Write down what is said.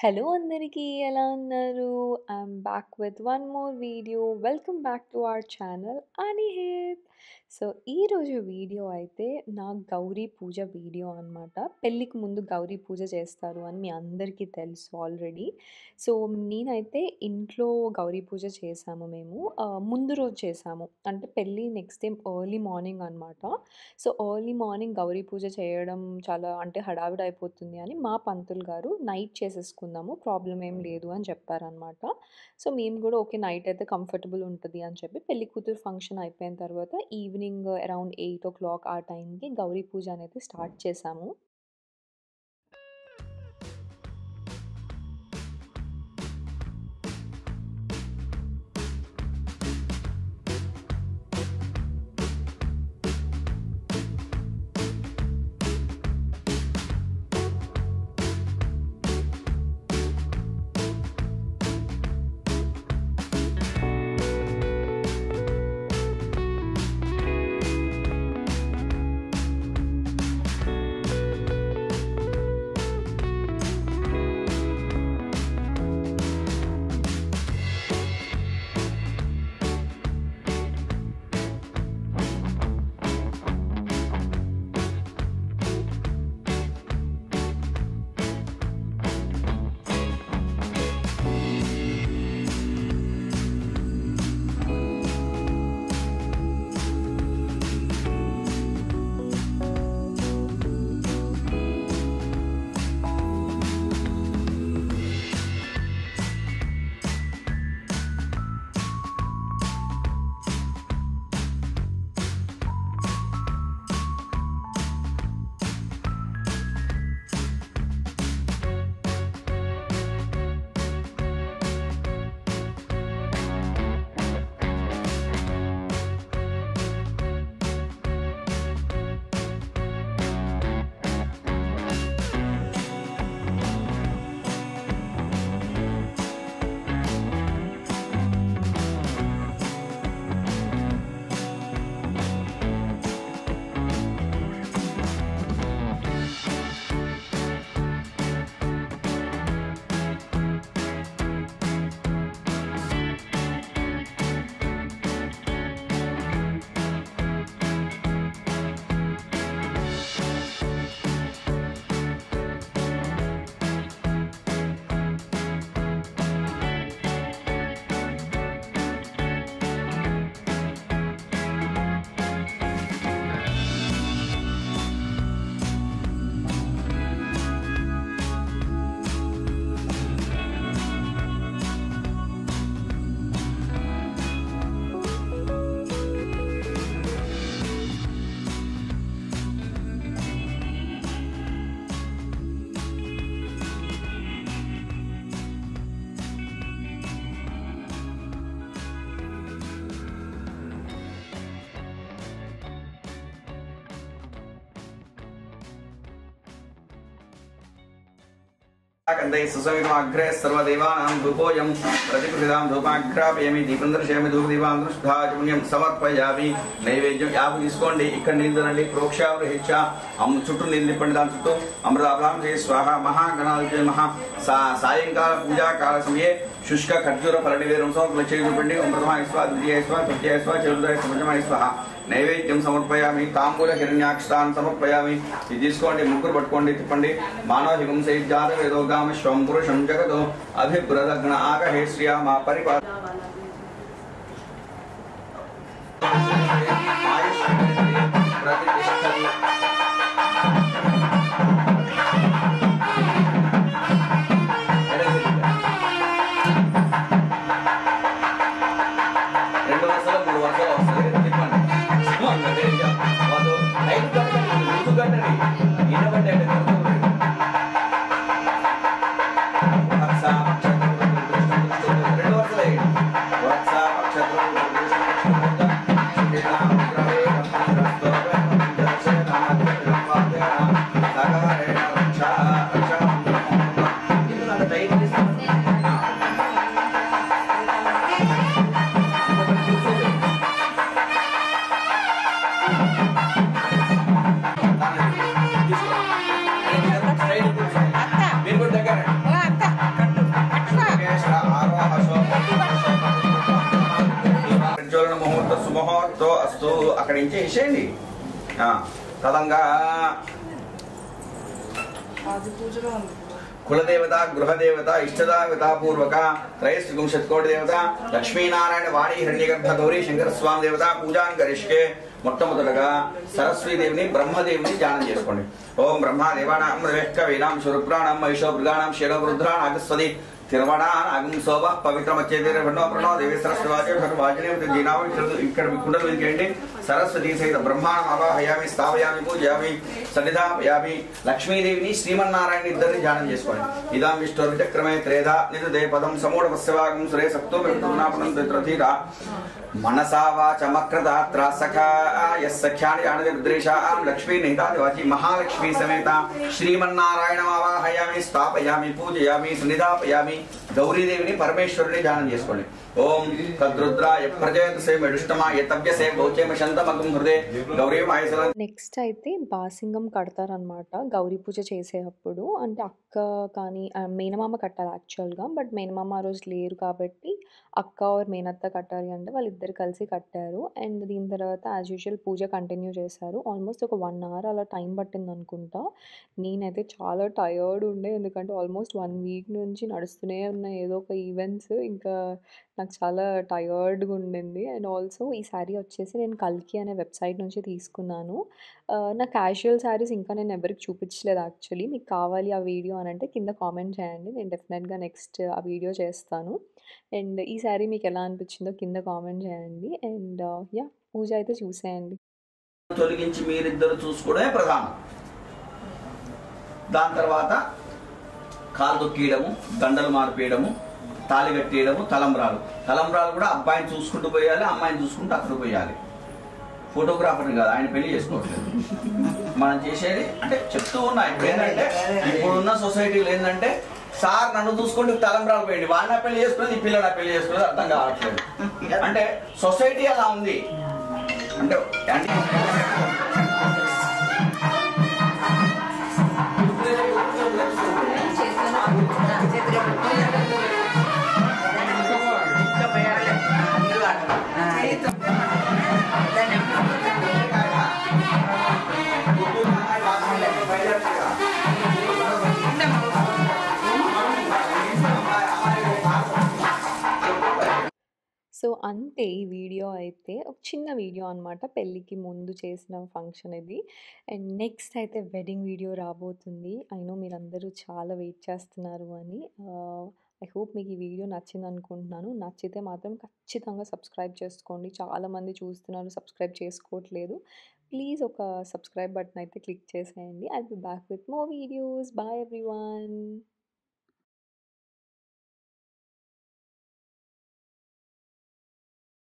Hello అందరికీ ఎలా ఉన్నారు? I'm back with one more video. Welcome back to our channel Anihith. So, ఈరోజు video అయితే నా గౌరీ పూజ వీడియో అనమాట. పెళ్ళికి ముందు గౌరీ పూజ చేస్తారు అని మీ అందరికీ తెలుసు ఆల్రెడీ. సో, నేనైతే ఇంట్లో గౌరీ పూజ చేశాము మేము. ముందు రోజు చేశాము. అంటే పెళ్ళి నెక్స్ట్ డే ఎర్లీ మార్నింగ్ అనమాట. సో, ఎర్లీ మార్నింగ్ గౌరీ పూజ చేయడం చాలా అంటే హడావిడి అయిపోతుంది అని మా పంతులు గారు నైట్ చేసేసుకుందాము, ప్రాబ్లమ్ ఏం లేదు అని చెప్పారనమాట. సో, మేము కూడా ఓకే, నైట్ అయితే కంఫర్టబుల్ ఉంటది అని చెప్పి పెళ్లి కూతురు ఫంక్షన్ అయిపోయిన తర్వాత ఈవినింగ్ అరౌండ్ 8:00 ఆ టైంకి గౌరీ పూజ అనేది స్టార్ట్ చేశాము. कंदै सुसमितमग्रे सर्वदेवानां धूपोऽयं प्रतिकृतिदां धूपाग्रापयामि दीपं दर्शयामि धूपदीपां पुण्यं समर्पयामि नैवेद्యం యాపు తీసుకోండి ఇక్కడ నీళ్ళు రండి ప్రోక్షావృహిచ్చ చుట్టూ నీళ్ళు నింపండి దాని చుట్టూ అమృతాభ్యాం చేసి స్వాహ మహాగణాధిపతి మహా సాయంకాల పూజాకాల సమయే शुष्क खर्जूर फलनिवेदनं समर्पयामि చూపండి ఓం ప్రథమాయ స్వాహ ద్వితీయాయ స్వాహ తృతీయాయ స్వాహ చతుర్థాయ పంచమాయ స్వాహ నైవేద్యం సమర్పయామి తాంబూల హిరణ్యాక్షతాన్ సమర్పయామి ఇది తీసుకోండి ముగ్గురు పట్టుకోండి తిప్పండి మానవహికం సైజాత వేదోగామ శ్వం పురుషం జగదో అభిప్రదగ్న ఆగహే శ్రియా మా పరిపాల రెండు వరుసలు తదాస్తు అక్కడ ఇచ్చేసేయండి. తదంగా కులదేవత, గృహదేవత, ఇష్టదేవత పూర్వక త్రయస్త్రిగుంశత్కోటి దేవత, లక్ష్మీనారాయణ వాణి హిరణ్యగర్భ గౌరీ శంకర స్వామి దేవత పూజాన్ గరిష్కే. మొట్టమొదటగా సరస్వతీదేవిని, బ్రహ్మదేవిని ధ్యానం చేసుకోండి. ఓం బ్రహ్మదేవానాం కవీనాం శురుప్రాణం మహిషో మృగాణం శేనో రుద్రా నాగస్వతి తిరువణాగం శోభ పవిత్రమచ్చేదేవో దేవి సరస్వతి జీనామం. ఇక్కడ కుండలు వెలికేయండి. సరస్వతి సహిత బ్రహ్మాండం ఆవాహయామి, స్థాపయామి, పూజయామి, సన్నిధాపయామి. లక్ష్మీదేవిని, శ్రీమన్నారాయణ ఇద్దరిని ధ్యానం చేసుకోండి. ఇదాం విష్ణుర్విచక్రమే త్రేధ నిదే పదం సమూఢపస్యవాగం సురే సప్తో వినాపనం త్రథీర మనసా వాచమక్రదాత్ర సఖ్యాని జానద్రేషాం లక్ష్మీ నిహితాదివాచి మహాలక్ష్మీ సమేత శ్రీమన్నారాయణ ఆవాహయామి, స్థాపయామి, పూజయామి, సన్నిధాపయామి. గౌరీదేవిని, పరమేశ్వరుని ధ్యానం చేసుకోండి. ఓం తద్రుద్రాయ ప్రజయతసే మెడుష్టమా యతవ్యసే భౌచేమ శంతమగం హృదే గౌరీ మాయసల. నెక్స్ట్ అయితే బాసింగం కడతారనమాట గౌరీ పూజ చేసేటప్పుడు. అంటే అక్క కానీ మేనమామ కట్టాలి యాక్చువల్గా, బట్ మేనమామ ఆ రోజు లేరు కాబట్టి అక్క ఆర్ మేనత్త కట్టాలి అంటే వాళ్ళిద్దరు కలిసి కట్టారు. అండ్ దీని తర్వాత యాజ్ యూజువల్ పూజ కంటిన్యూ చేశారు. ఆల్మోస్ట్ ఒక 1 అవర్ అలా టైం పట్టింది అనుకుంటా. నేనైతే చాలా టయర్డ్ ఉండే, ఎందుకంటే ఆల్మోస్ట్ 1 వీక్ నుంచి నడుస్తూనే ఉన్నాయి ఏదో ఒక ఈవెంట్స్. ఇంకా నాకు చాలా టయర్డ్‌గా ఉండింది. అండ్ ఆల్సో ఈ శారీ వచ్చేసి నేను 'కల్కి' అనే వెబ్‌సైట్ నుంచి తీసుకున్నాను. నా క్యాజువల్ శారీస్ ఇంకా నేను ఎవరికీ చూపించలేదు యాక్చువల్లీ. మీకు కావాలి ఆ వీడియో అనంటే కింద కామెంట్ చేయండి. నేను డెఫినెట్‌గా నెక్స్ట్ ఆ వీడియో చేస్తాను. అండ్ ఈ శారీ మీకు ఎలా అనిపించిందో కింద కామెంట్ చేయండి. And yeah! పూజ అయితే చూసేయండి. తొలగించి మీరిద్దరు చూసుకోవడమే ప్రధానం. దాని తర్వాత కాలు తొక్కియడము, దండలు మార్పేయడము, తాళి కట్టేయడము, తలంబ్రాలు. తలంబ్రాలు కూడా అబ్బాయిని చూసుకుంటూ పోయాలి, అమ్మాయిని చూసుకుంటూ అక్కడ పోయాలి. ఫోటోగ్రాఫర్ని కాదు, ఆయన పెళ్లి చేసుకోవట్లేదు. మనం చేసేది అంటే చెప్తూ ఉన్నా. ఇప్పుడు ఏంటంటే ఇప్పుడున్న సొసైటీలో ఏంటంటే సార్ నన్ను చూసుకుంటూ తలంబ్రాలు పోయండి, వాడిన పెళ్లి చేసుకునేది, ఈ పిల్ల నా పెళ్లి చేసుకునేది అర్థం కావట్లేదు. అంటే సొసైటీ అలా ఉంది. అంటే సో అంతే ఈ వీడియో అయితే. ఒక చిన్న వీడియో అనమాట. పెళ్ళికి ముందు చేసిన ఫంక్షన్ ఇది. అండ్ నెక్స్ట్ అయితే వెడ్డింగ్ వీడియో రాబోతుంది. ఐ నో మీరందరూ చాలా వెయిట్ చేస్తున్నారు అని. ఐ హోప్ మీకు ఈ వీడియో నచ్చిందనుకుంటున్నాను. నచ్చితే మాత్రం ఖచ్చితంగా సబ్స్క్రైబ్ చేసుకోండి. చాలామంది చూస్తున్నారు, సబ్స్క్రైబ్ చేసుకోవట్లేదు. ప్లీజ్ ఒక సబ్స్క్రైబ్ బటన్ అయితే క్లిక్ చేసేయండి. I will be back with more videos. Bye everyone.